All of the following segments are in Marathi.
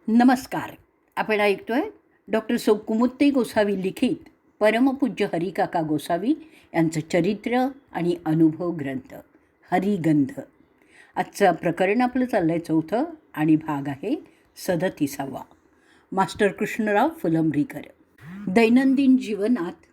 नमस्कार. आपण ऐकतोय डॉक्टर सौ कुमुत्ते गोसावी लिखित परमपूज्य हरिकाका गोसावी यांचं चरित्र आणि अनुभव ग्रंथ हरिगंध. आजचं प्रकरण आपलं चाललं आहे चौथं आणि भाग आहे 37वा. मास्टर कृष्णराव फुलंब्रीकर. दैनंदिन जीवनात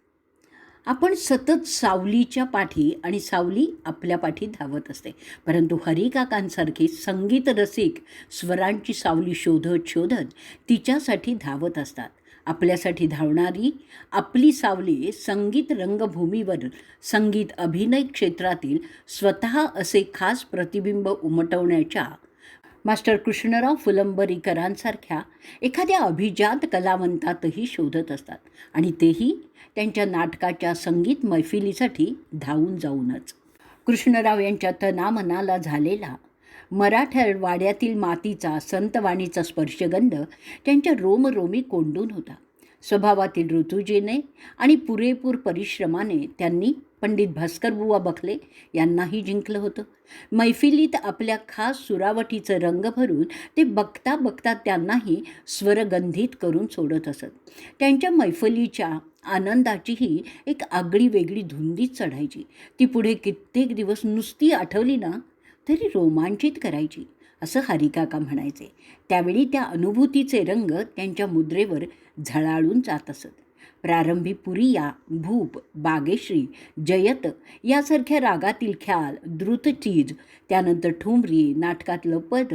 आपण सतत सावलीच्या पाठी आणि सावली आपल्या पाठी धावत असते, परंतु हरिकाकांसारखे संगीत रसिक स्वरांची सावली शोधत शोधत तिच्यासाठी धावत असतात. आपल्यासाठी धावणारी आपली सावली संगीत रंगभूमीवर संगीत अभिनय क्षेत्रातील स्वतः असे खास प्रतिबिंब उमटवण्याच्या मास्टर कृष्णराव फुलंब्रीकरांसारख्या एखाद्या अभिजात कलावंतातही शोधत असतात, आणि तेही त्यांच्या नाटकाच्या संगीत मैफिलीसाठी धावून जाऊनच. कृष्णराव यांच्या तनामनाला झालेला मराठवाड्यातील मातीचा संतवाणीचा स्पर्शगंध त्यांच्या रोमरोमी कोंडून होता. स्वभावातील ऋतुजेने आणि पुरेपूर परिश्रमाने त्यांनी पंडित भास्करबुवा बखले यांनाही जिंकलं होतं. मैफिलीत आपल्या खास सुरावटीचं रंग भरून ते बघता बघता त्यांनाही स्वरगंधित करून सोडत असत. त्यांच्या मैफिलीच्या आनंदाचीही एक आगळी वेगळी धुंदीच चढायची. ती पुढे कित्येक दिवस नुसती आठवली ना तरी रोमांचित करायची, असं हरिकाका म्हणायचे. त्यावेळी त्या अनुभूतीचे रंग त्यांच्या मुद्रेवर झळाळून जात असत. प्रारंभी पुरिया, भूप, बागेश्री, जयत यासारख्या रागातील ख्याल, द्रुतचीज, त्यानंतर ठुमरी, नाटकातलं पद,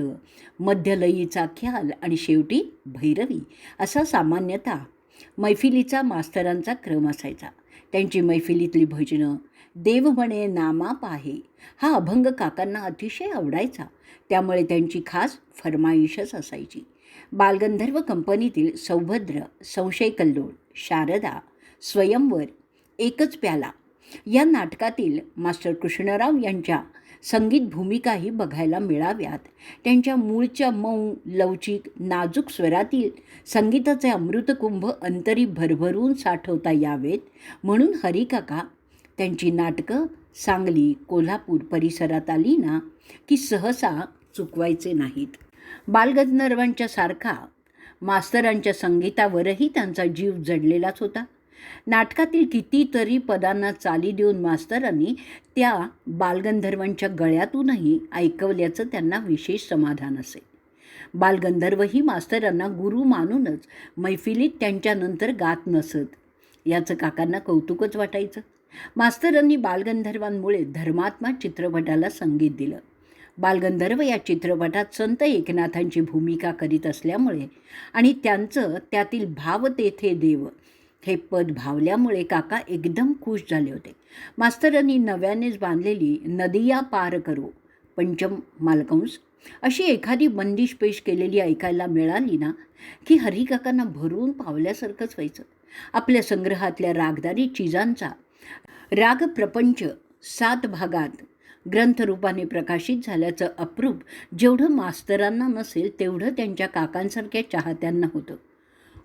मध्यलयीचा ख्याल आणि शेवटी भैरवी असा सामान्यतः मैफिलीचा मास्तरांचा क्रम असायचा. त्यांची मैफिलीतली भजनं, देव म्हणे नामा पाहे हा अभंग काकांना अतिशय आवडायचा. त्यामुळे त्यांची खास फरमाईशच असायची. बालगंधर्व कंपनीतील सौभद्र, संशय कल्लोळ, शारदा, स्वयंवर, एकच प्याला या नाटकातील मास्टर कृष्णराव यांच्या संगीत भूमिकाही बघायला मिळाव्यात. त्यांच्या मूळच्या मऊ, लवचिक, नाजूक स्वरातील संगीताचे अमृतकुंभ अंतरी भरभरून साठवता यावेत म्हणून हरिकाका त्यांची नाटकं सांगली, कोल्हापूर परिसरात आली ना की सहसा चुकवायचे नाहीत. बालगंधर्वांच्या सारखा मास्तरांच्या संगीतावरही त्यांचा जीव जडलेलाच होता. नाटकातील कितीतरी पदांना चाली देऊन मास्तरांनी त्या बालगंधर्वांच्या गळ्यातूनही ऐकवल्याचं त्यांना विशेष समाधान असे. बालगंधर्वही मास्तरांना गुरु मानूनच मैफिलीत त्यांच्यानंतर गात नसत. याचं काकांना कौतुकच वाटायचं. मास्तरांनी बालगंधर्वांमुळे धर्मात्मा चित्रपटाला संगीत दिलं. बालगंधर्व या चित्रपटात संत एकनाथांची भूमिका करीत असल्यामुळे आणि त्यांचं त्यातील भाव तेथे देव हे पद भावल्यामुळे काका एकदम खुश झाले होते. मास्तरांनी नव्यानेच बांधलेली नदिया पार करो पंचम मालकंस अशी एखादी बंदिश पेश केलेली ऐकायला मिळाली ना की हरिकाकांना भरून पावल्यासारखंच व्हायचं. आपल्या संग्रहातल्या रागदारी चिजांचा राग प्रपंच 7 भागात ग्रंथरूपाने प्रकाशित झाल्याचं अप्रूप जेवढं मास्तरांना नसेल तेवढं त्यांच्या काकांसारख्या चाहत्यांना होतं.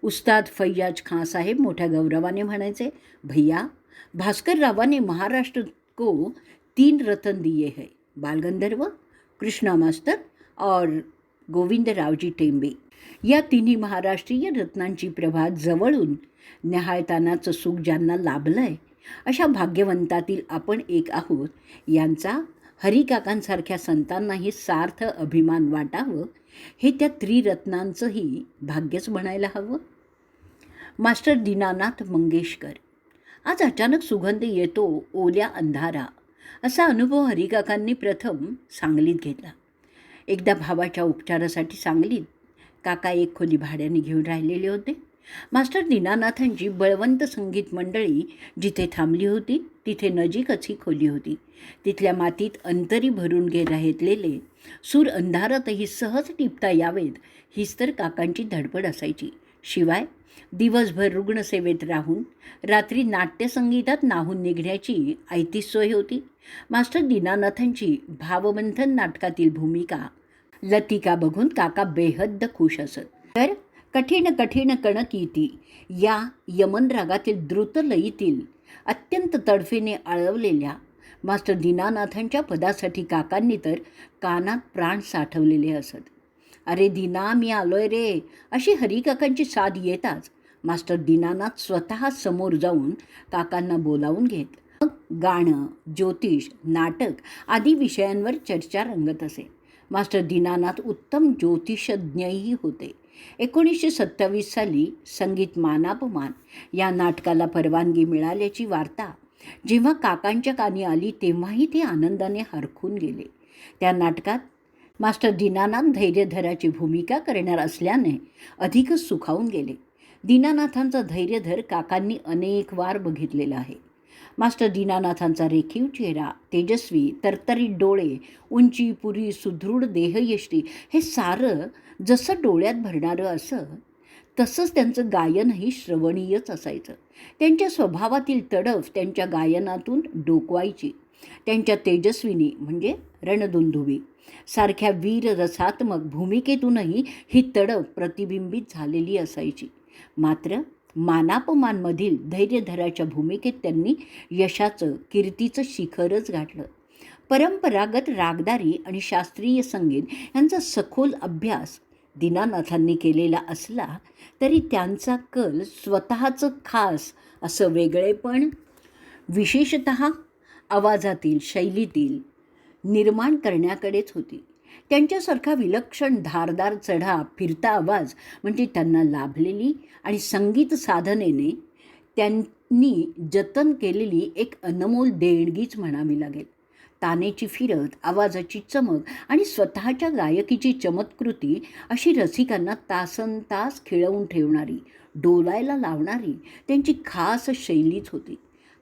उस्ताद फैयाज खां साहेब मोठ्या गौरवाने म्हणायचे, भैया भास्कररावाने महाराष्ट्र को 3 रत्न दिए है, बालगंधर्व, कृष्णा मास्तर और गोविंदरावजी टेंबे. या तिन्ही महाराष्ट्रीय रत्नांची प्रभा जवळून न्याहाळतानाचं सुख ज्यांना लाभलं आहे अशा भाग्यवंतातील आपण एक आहोत. यांचा हरिकाकांसारख्या संतांनाही सार्थ अभिमान वाटावं हे त्या त्रिरत्नांचंही भाग्यच म्हणायला हवं. मास्टर दीनानाथ मंगेशकर. आज अचानक सुगंध येतो ओल्या अंधारा असा अनुभव हरिकाकांनी प्रथम सांगलीत घेतला. एकदा भावाच्या उपचारासाठी सांगलीत काका एक खोली भाड्याने घेऊन राहिलेले होते. मास्टर दीनानाथांची बळवंत संगीत मंडळी जिथे थांबली होती तिथे नजीकच ही खोली होती. तिथल्या मातीत अंतरी भरून राहिलेले सूर अंधारातही सहज टिपता यावेत हीच तर काकांची धडपड असायची. शिवाय दिवसभर रुग्णसेवेत राहून रात्री नाट्यसंगीतात नाहून निघण्याची ऐतीच सोय होती. मास्टर दीनानाथांची भावबंधन नाटकातील भूमिका लतिका बघून काका बेहद्द खुश असत. तर कठीण कठीण कणकीती या यमन रागातील द्रुतलयीतील अत्यंत तडफेने आळवलेल्या मास्टर दीनानाथांच्या पदासाठी काकांनी तर कानात प्राण साठवलेले असत. अरे दीना, मी आलोय रे, अशी हरिकाकांची साद येताच मास्टर दीनानाथ स्वतः समोर जाऊन काकांना बोलावून घेत. मग गाणं, ज्योतिष, नाटक आदी विषयांवर चर्चा रंगत असे. मास्टर दीनानाथ उत्तम ज्योतिषज्ञही होते. 1927 साली संगीत मानापमान या नाटकाला परवानगी मिळाल्याची वार्ता जेव्हा काकांच्या कानी आली तेव्हाही ते आनंदाने हरखून गेले. त्या नाटकात मास्टर दीनानाथ धैर्यधराची भूमिका करणार असल्याने अधिकच सुखावून गेले. दीनानाथांचा धैर्यधर काकांनी अनेक वार बघितलेला आहे. मास्टर दीनानाथांचा रेखीव चेहरा, तेजस्वी तरतरीत डोळे, उंची, पुरी, सुदृढ देहयष्टी हे सारं जसं डोळ्यात भरणारं असं तसंच त्यांचं गायनही श्रवणीयच असायचं. त्यांच्या स्वभावातील तडफ त्यांच्या गायनातून डोकवायची. त्यांच्या तेजस्विनी म्हणजे रणदुंदुभी सारख्या वीर रसात्मक भूमिकेतूनही ही तडफ प्रतिबिंबित झालेली असायची. मात्र मानापमानमधील धैर्यधराच्या भूमिकेत त्यांनी यशाचं, कीर्तीचं शिखरच गाठलं. परंपरागत रागदारी आणि शास्त्रीय संगीत यांचा सखोल अभ्यास दीनानाथांनी केलेला असला तरी त्यांचा कल स्वतःचं खास असं वेगळेपण, विशेषतः आवाजातील शैलीतील निर्माण करण्याकडेच होती. त्यांच्यासारखा विलक्षण धारदार चढा फिरता आवाज म्हणजे त्यांना लाभलेली आणि संगीत साधनेने त्यांनी जतन केलेली एक अनमोल देणगीच म्हणावी लागेल. तानेची फिरत, आवाजाची चमक आणि स्वतःच्या गायकीची चमत्कृती अशी रसिकांना तासनतास खिळवून ठेवणारी, डोलायला लावणारी त्यांची खास शैलीच होती.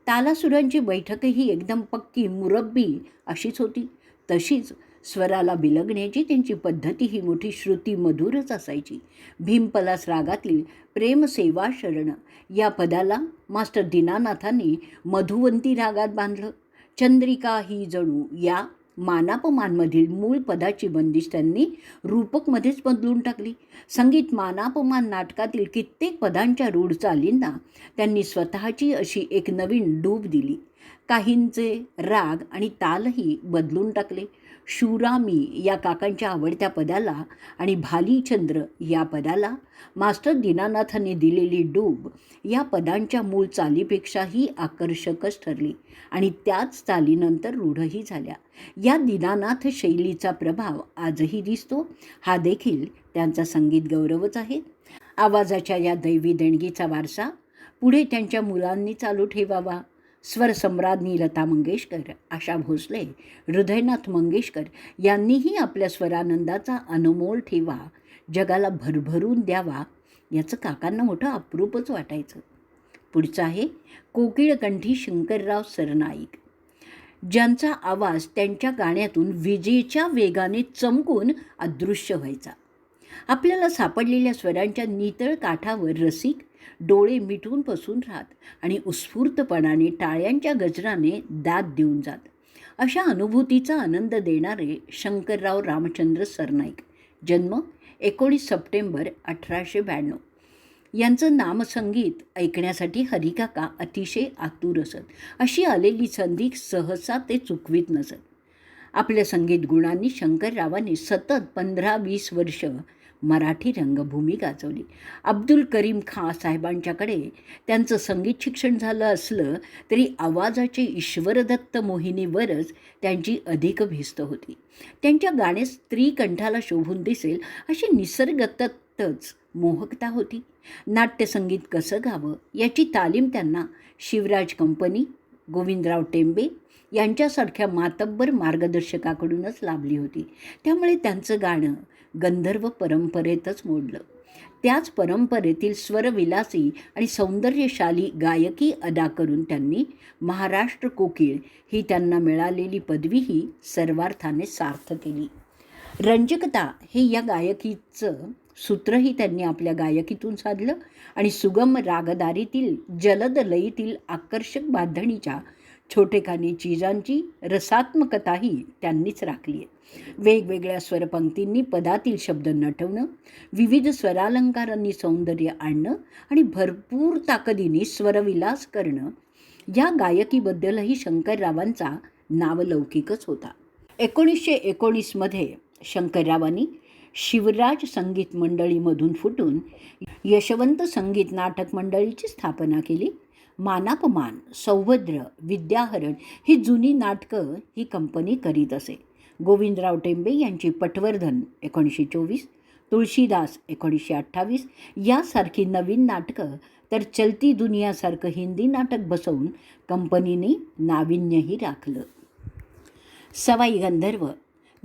तालासुरांची बैठकही एकदम पक्की, मुरब्बी अशीच होती. तशीच स्वराला बिलगण्याची त्यांची पद्धती ही मोठी श्रुती मधुरच असायची. भीमपलास रागातील प्रेमसेवा शरण या पदाला मास्टर दीनानाथांनी मधुवंती रागात बांधलं. चंद्रिका ही जणू या मानापमानमधील मूळ पदाची बंदिश त्यांनी रूपकमध्येच बदलून टाकली. संगीत मानापमान नाटकातील कित्येक पदांच्या रूढ चालींना त्यांनी स्वतःची अशी एक नवीन डूब दिली. काहींचे राग आणि तालही बदलून टाकले. शूरामी या काकांच्या आवडत्या पदाला आणि भालीचंद्र या पदाला मास्टर दीनानाथांनी दिलेली डूब या पदांच्या मूळ चालीपेक्षाही आकर्षकच ठरली आणि त्याच चालीनंतर रूढही झाल्या. या दीनानाथ शैलीचा प्रभाव आजही दिसतो. हा देखील त्यांचा संगीत गौरवच आहे. आवाजाच्या या दैवी देणगीचा वारसा पुढे त्यांच्या मुलांनी चालू ठेवावा. स्वरसम्राज्ञी लता मंगेशकर, आशा भोसले, हृदयनाथ मंगेशकर यांनीही आपल्या स्वरानंदाचा अनमोल ठेवा जगाला भरभरून द्यावा याचं काकांना मोठं अप्रूपच वाटायचं. पुढचं आहे कोकिळकंठी शंकरराव सरनाईक, ज्यांचा आवाज त्यांच्या गाण्यातून विजेच्या वेगाने चमकून अदृश्य व्हायचा. आपल्याला सापडलेल्या स्वरांच्या नितळ काठावर रसिक डोळे मिटून बसून राहत आणि उत्स्फूर्तपणाने टाळ्यांच्या गजराने दाद देऊन जात. अशा अनुभूतीचा आनंद देणारे शंकरराव रामचंद्र सरनाईक, जन्म 19 सप्टेंबर 1892. यांचं नामसंगीत ऐकण्यासाठी हरिकाका अतिशय आतुर असत. अशी आलेली संधी सहसा ते चुकवीत नसत. आपल्या संगीत गुणांनी शंकररावांनी सतत 15-20 वर्ष मराठी रंगभूमी गाजवली. अब्दुल करीम खाँ साहेबांच्याकडे त्यांचं संगीत शिक्षण झालं असलं तरी आवाजाचे ईश्वरदत्त मोहिनीवरच त्यांची अधिक भिस्त होती. त्यांच्या गाण्यात स्त्री कंठाला शोभून दिसेल अशी निसर्गदत्तच मोहकता होती. नाट्यसंगीत कसं गावं याची तालीम त्यांना शिवराज कंपनी, गोविंदराव टेंबे यांच्यासारख्या मातब्बर मार्गदर्शकाकडूनच लाभली होती. त्यामुळे त्यांचं गाणं गंधर्व परंपरेतच मोडलं. त्याच परंपरेतील स्वरविलासी आणि सौंदर्यशाली गायकी अदा करून त्यांनी महाराष्ट्र कोकिळ ही त्यांना मिळालेली पदवीही सर्वार्थाने सार्थ केली. रंजकता हे या गायकीचं सूत्रही त्यांनी आपल्या गायकीतून साधलं आणि सुगम रागदारीतील जलद लयीतील आकर्षक बांधणीच्या छोटेखानी चीजांची रसात्मकताही त्यांनीच राखली आहे. वेगवेगळ्या स्वरपंक्तींनी पदातील शब्द नटवणं, विविध स्वरालंकारांनी सौंदर्य आणणं आणि भरपूर ताकदीने स्वरविलास करणं या गायकीबद्दलही शंकररावांचा नावलौकिकच होता. 1919 शंकररावांनी शिवराज संगीत मंडळीमधून फुटून यशवंत संगीत नाटक मंडळीची स्थापना केली. मानापमान, सौभद्र, विद्याहरण ही जुनी नाटकं ही कंपनी करीत असे. गोविंदराव टेंबे यांची पटवर्धन 1924, तुळशीदास 1928 यासारखी नवीन नाटकं, तर चलती दुनियासारखं हिंदी नाटक बसवून कंपनीने नाविन्यही राखलं. सवाई गंधर्व,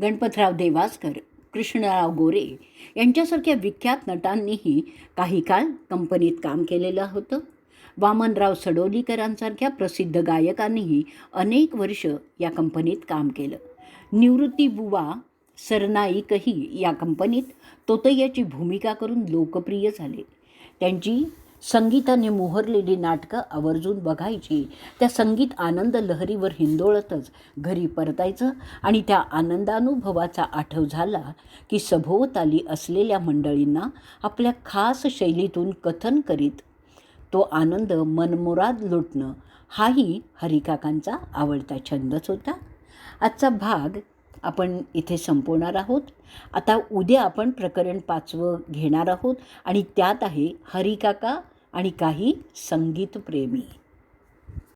गणपतराव देवासकर, कृष्णराव गोरे यांच्यासारख्या विख्यात नटांनीही काही काळ कंपनीत काम केलेलं होतं. वामनराव सडोलीकरांसारख्या प्रसिद्ध गायकांनीही अनेक वर्ष या कंपनीत काम केलं. निवृत्तीबुवा सरनाईकही या कंपनीत तोतय्याची भूमिका करून लोकप्रिय झाले. त्यांची संगीताने मोहरलेली नाटकं आवर्जून बघायची. त्या संगीत आनंद लहरीवर हिंदोळतच घरी परतायचं आणि त्या आनंदानुभवाचा आठव झाला की सभोवताली असलेल्या मंडळींना आपल्या खास शैलीतून कथन करीत तो आनंद मनमुराद लुटणं हाही हरिकाकांचा आवडता छंदच होता. आजचा भाग आपण इथे संपवणार आहोत. आता उद्या आपण प्रकरण 5 घेणार आहोत आणि त्यात आहे हरिकाका आणि काही संगीतप्रेमी.